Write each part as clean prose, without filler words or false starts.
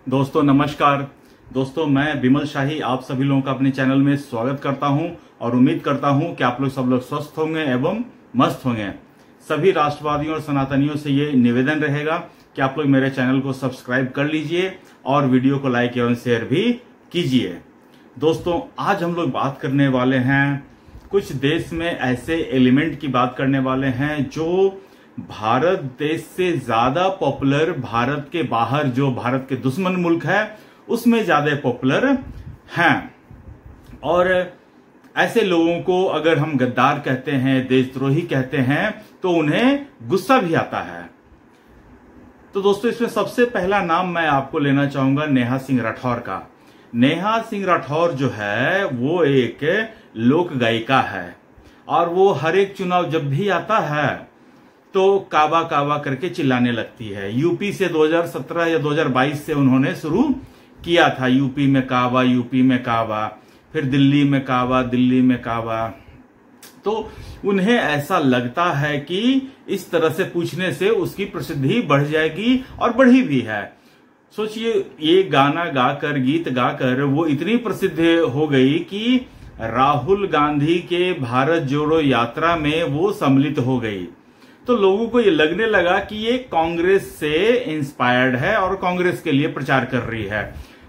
दोस्तों नमस्कार। दोस्तों मैं विमल शाही आप सभी लोगों का अपने चैनल में स्वागत करता हूं और उम्मीद करता हूं कि आप लोग सब लोग स्वस्थ होंगे एवं मस्त होंगे। सभी राष्ट्रवादियों और सनातनियों से ये निवेदन रहेगा कि आप लोग मेरे चैनल को सब्सक्राइब कर लीजिए और वीडियो को लाइक एवं शेयर भी कीजिए। दोस्तों आज हम लोग बात करने वाले हैं, कुछ देश में ऐसे एलिमेंट की बात करने वाले हैं जो भारत देश से ज्यादा पॉपुलर, भारत के बाहर जो भारत के दुश्मन मुल्क है उसमें ज्यादा पॉपुलर हैं। और ऐसे लोगों को अगर हम गद्दार कहते हैं, देशद्रोही कहते हैं तो उन्हें गुस्सा भी आता है। तो दोस्तों इसमें सबसे पहला नाम मैं आपको लेना चाहूंगा नेहा सिंह राठौर का। नेहा सिंह राठौर जो है वो एक लोक गायिका है और वो हर एक चुनाव जब भी आता है तो काबा काबा करके चिल्लाने लगती है। यूपी से 2017 या 2022 से उन्होंने शुरू किया था, यूपी में काबा, यूपी में काबा, फिर दिल्ली में काबा, दिल्ली में काबा। तो उन्हें ऐसा लगता है कि इस तरह से पूछने से उसकी प्रसिद्धि बढ़ जाएगी और बढ़ी भी है। सोचिए, ये गाना गाकर, गीत गाकर वो इतनी प्रसिद्ध हो गई कि राहुल गांधी के भारत जोड़ो यात्रा में वो सम्मिलित हो गई। तो लोगों को ये लगने लगा कि ये कांग्रेस से इंस्पायर्ड है और कांग्रेस के लिए प्रचार कर रही है।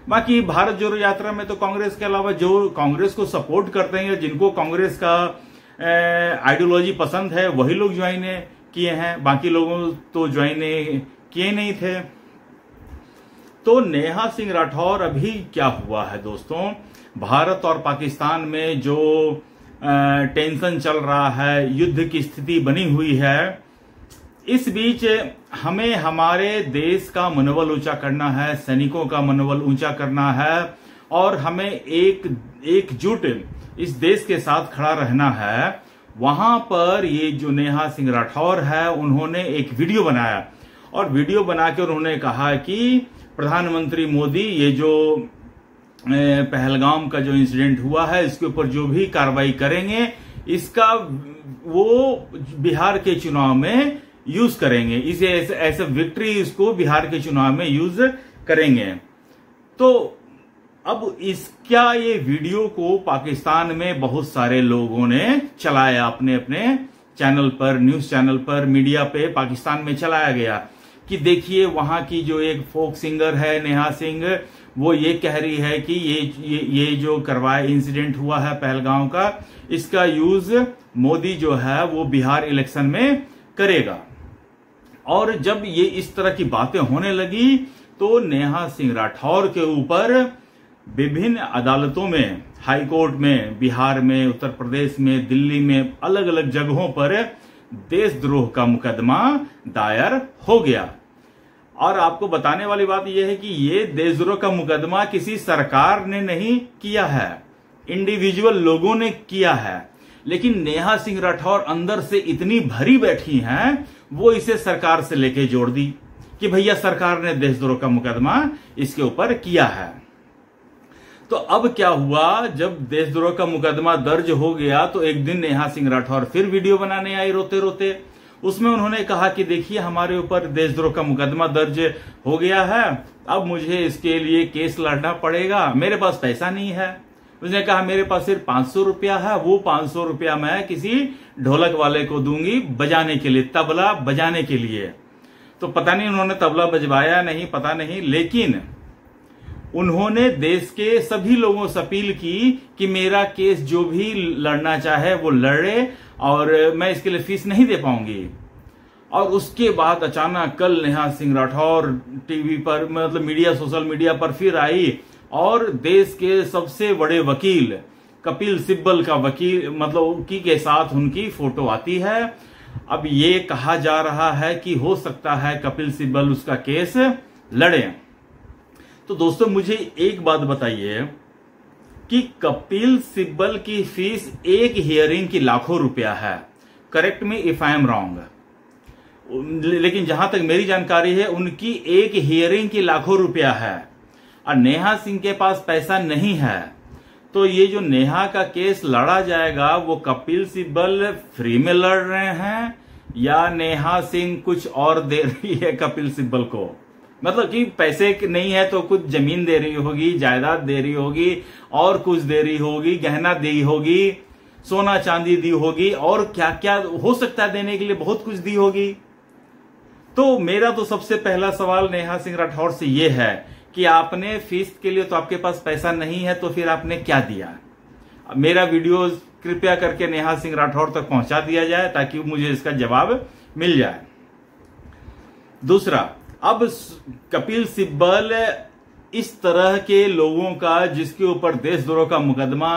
बाकी भारत जोड़ो यात्रा में तो कांग्रेस के अलावा जो कांग्रेस को सपोर्ट करते हैं, जिनको कांग्रेस का आइडियोलॉजी पसंद है, वही लोग ज्वाइन किए हैं, बाकी लोगों तो ज्वाइन किए नहीं थे। तो नेहा सिंह राठौर अभी क्या हुआ है दोस्तों, भारत और पाकिस्तान में जो टेंशन चल रहा है, युद्ध की स्थिति बनी हुई है, इस बीच हमें हमारे देश का मनोबल ऊंचा करना है, सैनिकों का मनोबल ऊंचा करना है और हमें एकजुट इस देश के साथ खड़ा रहना है। वहां पर ये जो नेहा सिंह राठौर है उन्होंने एक वीडियो बनाया और वीडियो बनाकर उन्होंने कहा कि प्रधानमंत्री मोदी ये जो पहलगाम का जो इंसिडेंट हुआ है इसके ऊपर जो भी कार्रवाई करेंगे इसका वो बिहार के चुनाव में यूज करेंगे, इसे ऐसे विक्ट्री इसको बिहार के चुनाव में यूज करेंगे। तो अब इसका ये वीडियो को पाकिस्तान में बहुत सारे लोगों ने चलाया, अपने अपने चैनल पर, न्यूज चैनल पर, मीडिया पे पाकिस्तान में चलाया गया कि देखिए वहां की जो एक फोक सिंगर है नेहा सिंह, वो ये कह रही है कि ये जो करवाए इंसिडेंट हुआ है पहलगांव का, इसका यूज मोदी जो है वो बिहार इलेक्शन में करेगा। और जब ये इस तरह की बातें होने लगी तो नेहा सिंह राठौर के ऊपर विभिन्न अदालतों में, हाई कोर्ट में, बिहार में, उत्तर प्रदेश में, दिल्ली में, अलग अलग जगहों पर देशद्रोह का मुकदमा दायर हो गया। और आपको बताने वाली बात यह है कि ये देशद्रोह का मुकदमा किसी सरकार ने नहीं किया है, इंडिविजुअल लोगों ने किया है। लेकिन नेहा सिंह राठौर अंदर से इतनी भरी बैठी हैं, वो इसे सरकार से लेके जोड़ दी कि भैया सरकार ने देशद्रोह का मुकदमा इसके ऊपर किया है। तो अब क्या हुआ, जब देशद्रोह का मुकदमा दर्ज हो गया तो एक दिन नेहा सिंह राठौर फिर वीडियो बनाने आई रोते रोते। उसमें उन्होंने कहा कि देखिए हमारे ऊपर देशद्रोह का मुकदमा दर्ज हो गया है, अब मुझे इसके लिए केस लड़ना पड़ेगा, मेरे पास पैसा नहीं है। उसने कहा मेरे पास सिर्फ 500 रुपया है, वो 500 रुपया मैं किसी ढोलक वाले को दूंगी बजाने के लिए, तबला बजाने के लिए। तो पता नहीं उन्होंने तबला बजवाया नहीं, पता नहीं, लेकिन उन्होंने देश के सभी लोगों से अपील की कि मेरा केस जो भी लड़ना चाहे वो लड़े और मैं इसके लिए फीस नहीं दे पाऊंगी। और उसके बाद अचानक कल नेहा सिंह राठौर टीवी पर, मतलब मीडिया, सोशल मीडिया पर फिर आई और देश के सबसे बड़े वकील कपिल सिब्बल का वकील, मतलब के साथ उनकी फोटो आती है। अब ये कहा जा रहा है कि हो सकता है कपिल सिब्बल उसका केस लड़े। तो दोस्तों मुझे एक बात बताइए कि कपिल सिब्बल की फीस एक हियरिंग की लाखों रुपया है, correct me if I am wrong, लेकिन जहां तक मेरी जानकारी है उनकी एक हियरिंग की लाखों रुपया है और नेहा सिंह के पास पैसा नहीं है। तो ये जो नेहा का केस लड़ा जाएगा वो कपिल सिब्बल फ्री में लड़ रहे हैं या नेहा सिंह कुछ और दे रही है कपिल सिब्बल को, मतलब कि पैसे नहीं है तो कुछ जमीन दे रही होगी, जायदाद दे रही होगी, और कुछ दे रही होगी, गहना दी होगी, सोना चांदी दी होगी, और क्या क्या हो सकता है देने के लिए, बहुत कुछ दी होगी। तो मेरा तो सबसे पहला सवाल नेहा सिंह राठौर से यह है कि आपने फीस के लिए तो आपके पास पैसा नहीं है, तो फिर आपने क्या दिया? मेरा वीडियो कृपया करके नेहा सिंह राठौर तक पहुंचा दिया जाए ताकि मुझे इसका जवाब मिल जाए। दूसरा, अब कपिल सिब्बल इस तरह के लोगों का जिसके ऊपर देशद्रोह का मुकदमा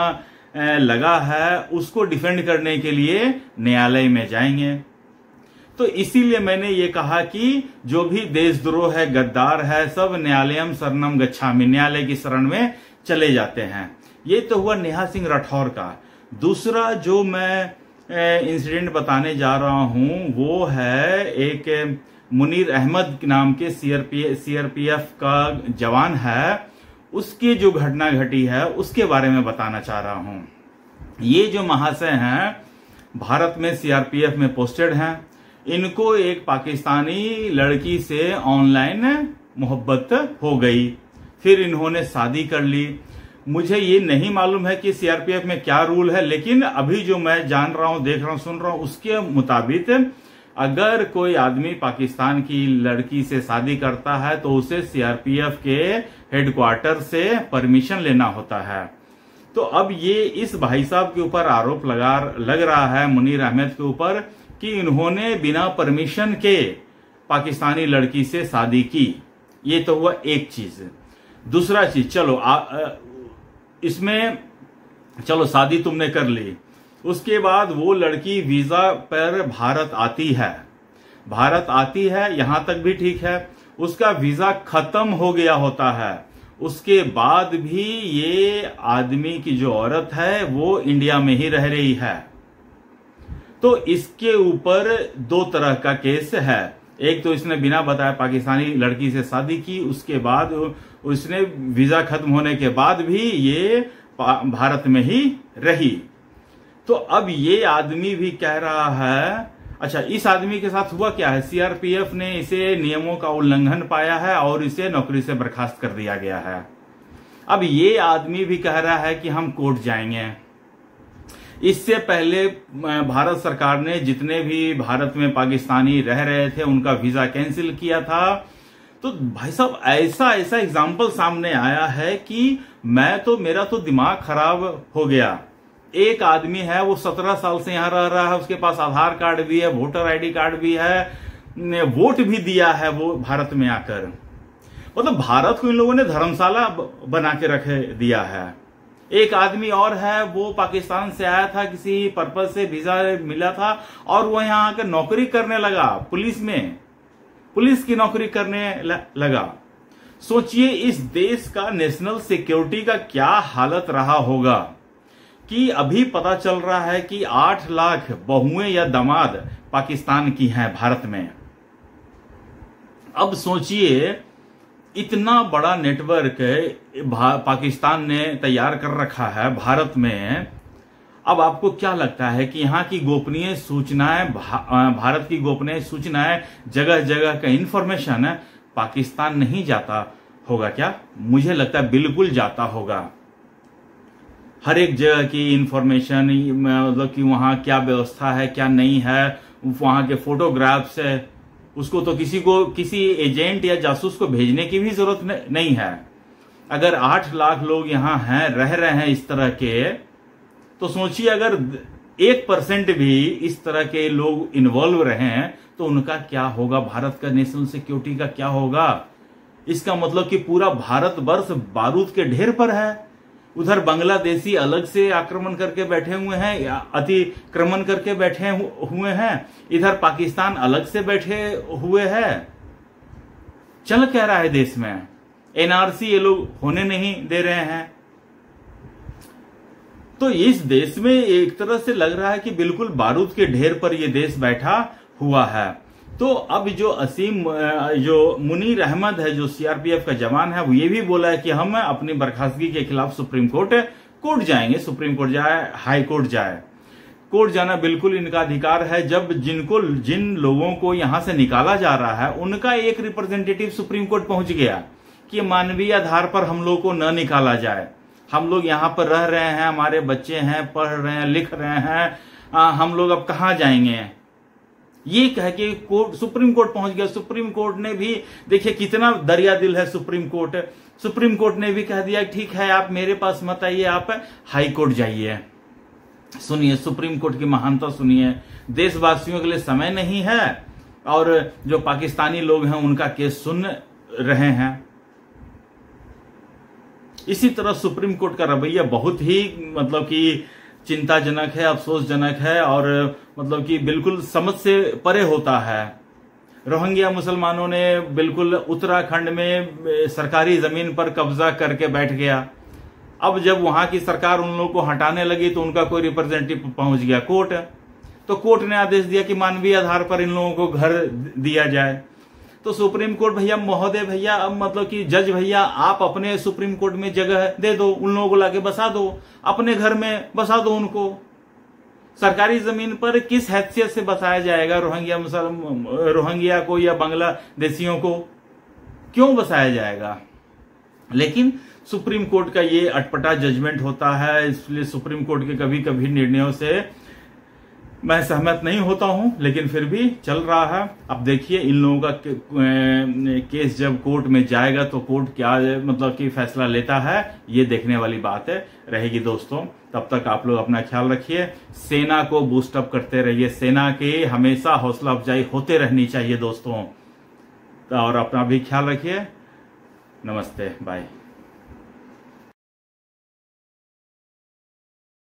लगा है उसको डिफेंड करने के लिए न्यायालय में जाएंगे। तो इसीलिए मैंने ये कहा कि जो भी देशद्रोह है, गद्दार है, सब न्यायालयम शरणम गच्छामि, न्यायालय की शरण में चले जाते हैं। ये तो हुआ नेहा सिंह राठौर का। दूसरा जो मैं इंसिडेंट बताने जा रहा हूं वो है एक मुनीर अहमद नाम के सीआरपीएफ का जवान है, उसकी जो घटना घटी है उसके बारे में बताना चाह रहा हूं। ये जो महाशय हैं भारत में सीआरपीएफ में पोस्टेड हैं, इनको एक पाकिस्तानी लड़की से ऑनलाइन मोहब्बत हो गई, फिर इन्होंने शादी कर ली। मुझे ये नहीं मालूम है कि सीआरपीएफ में क्या रूल है, लेकिन अभी जो मैं जान रहा हूं, देख रहा हूं, सुन रहा हूं, उसके मुताबिक अगर कोई आदमी पाकिस्तान की लड़की से शादी करता है तो उसे सीआरपीएफ के हेडक्वार्टर से परमिशन लेना होता है। तो अब ये इस भाई साहब के ऊपर आरोप लग रहा है, मुनीर अहमद के ऊपर, कि इन्होंने बिना परमिशन के पाकिस्तानी लड़की से शादी की। ये तो हुआ एक चीज। दूसरा चीज, चलो इसमें चलो शादी तुमने कर ली, उसके बाद वो लड़की वीजा पर भारत आती है, यहां तक भी ठीक है। उसका वीजा खत्म हो गया होता है, उसके बाद भी ये आदमी की जो औरत है वो इंडिया में ही रह रही है। तो इसके ऊपर दो तरह का केस है। एक तो इसने बिना बताए पाकिस्तानी लड़की से शादी की, उसके बाद उसने वीजा खत्म होने के बाद भी ये भारत में ही रही। तो अब ये आदमी भी कह रहा है, अच्छा इस आदमी के साथ हुआ क्या है, सीआरपीएफ ने इसे नियमों का उल्लंघन पाया है और इसे नौकरी से बर्खास्त कर दिया गया है। अब ये आदमी भी कह रहा है कि हम कोर्ट जाएंगे। इससे पहले भारत सरकार ने जितने भी भारत में पाकिस्तानी रह रहे थे उनका वीजा कैंसिल किया था। तो भाई साहब ऐसा एग्जाम्पल सामने आया है कि मेरा तो दिमाग खराब हो गया। एक आदमी है, वो 17 साल से यहां रह रहा है, उसके पास आधार कार्ड भी है, वोटर आईडी कार्ड भी है, वोट भी दिया है वो भारत में आकर। मतलब भारत को इन लोगों ने धर्मशाला बना के रख दिया है। एक आदमी और है, वो पाकिस्तान से आया था, किसी पर्पज से वीजा मिला था और वो यहां आकर नौकरी करने लगा, पुलिस की नौकरी करने लगा। सोचिए इस देश का नेशनल सिक्योरिटी का क्या हालत रहा होगा कि अभी पता चल रहा है कि 8 लाख बहुएं या दामाद पाकिस्तान की हैं भारत में। अब सोचिए इतना बड़ा नेटवर्क पाकिस्तान ने तैयार कर रखा है भारत में। अब आपको क्या लगता है कि यहाँ की गोपनीय सूचनाएं, भारत की गोपनीय सूचनाएं, जगह जगह का इंफॉर्मेशन पाकिस्तान नहीं जाता होगा क्या? मुझे लगता है बिल्कुल जाता होगा। हर एक जगह की इंफॉर्मेशन, मतलब कि वहां क्या व्यवस्था है, क्या नहीं है, वहां के फोटोग्राफ्स है, उसको तो किसी एजेंट या जासूस को भेजने की भी जरूरत नहीं है। अगर 8 लाख लोग यहां हैं, रह रहे हैं इस तरह के, तो सोचिए अगर 1% भी इस तरह के लोग इन्वॉल्व रहे हैं तो उनका क्या होगा, भारत का नेशनल सिक्योरिटी का क्या होगा। इसका मतलब कि पूरा भारत वर्ष बारूद के ढेर पर है। उधर बांग्लादेशी अलग से आक्रमण करके बैठे हुए हैं, अतिक्रमण करके बैठे हुए हैं, इधर पाकिस्तान अलग से बैठे हुए हैं। चल क्या रहा है देश में, एनआरसी ये लोग होने नहीं दे रहे हैं। तो इस देश में एक तरह से लग रहा है कि बिल्कुल बारूद के ढेर पर यह देश बैठा हुआ है। तो अब जो मुनीर अहमद है, जो सीआरपीएफ का जवान है, वो ये भी बोला है कि हम अपनी बर्खास्तगी के खिलाफ सुप्रीम कोर्ट जाएंगे, सुप्रीम कोर्ट जाए, हाई कोर्ट जाए। कोर्ट जाना बिल्कुल इनका अधिकार है। जब जिन लोगों को यहां से निकाला जा रहा है उनका एक रिप्रेजेंटेटिव सुप्रीम कोर्ट पहुंच गया कि मानवीय आधार पर हम लोग को न निकाला जाए, हम लोग यहाँ पर रह रहे हैं, हमारे बच्चे हैं, पढ़ रहे हैं, लिख रहे हैं, हम लोग अब कहाँ जाएंगे, ये कह के कोर्ट सुप्रीम कोर्ट पहुंच गया। सुप्रीम कोर्ट ने भी, देखिए कितना दरिया दिल है सुप्रीम कोर्ट। सुप्रीम कोर्ट ने भी कह दिया ठीक है आप मेरे पास मत आइए, आप हाई कोर्ट जाइए। सुनिए सुप्रीम कोर्ट की महानता सुनिए। देशवासियों के लिए समय नहीं है और जो पाकिस्तानी लोग हैं उनका केस सुन रहे हैं। इसी तरह सुप्रीम कोर्ट का रवैया बहुत ही मतलब कि चिंताजनक है, अफसोसजनक है और मतलब कि बिल्कुल समझ से परे होता है। रोहिंग्या मुसलमानों ने बिल्कुल उत्तराखंड में सरकारी जमीन पर कब्जा करके बैठ गया। अब जब वहां की सरकार उन लोगों को हटाने लगी तो उनका कोई रिप्रेजेंटेटिव पहुंच गया कोर्ट, तो कोर्ट ने आदेश दिया कि मानवीय आधार पर इन लोगों को घर दिया जाए। तो सुप्रीम कोर्ट भैया, महोदय भैया, अब मतलब कि जज भैया, आप अपने सुप्रीम कोर्ट में जगह दे दो, उन लोगों को लाके बसा दो, अपने घर में बसा दो उनको। सरकारी जमीन पर किस हैसियत से बसाया जाएगा रोहिंग्या को या बांग्लादेशियों को, क्यों बसाया जाएगा? लेकिन सुप्रीम कोर्ट का ये अटपटा जजमेंट होता है, इसलिए सुप्रीम कोर्ट के कभी कभी निर्णयों से मैं सहमत नहीं होता हूं, लेकिन फिर भी चल रहा है। अब देखिए इन लोगों का केस जब कोर्ट में जाएगा तो कोर्ट क्या मतलब कि फैसला लेता है, ये देखने वाली बात है रहेगी दोस्तों। तब तक आप लोग अपना ख्याल रखिए, सेना को बूस्ट अप करते रहिए, सेना के हमेशा हौसला अफजाई होते रहनी चाहिए दोस्तों, और अपना भी ख्याल रखिए। नमस्ते, बाय।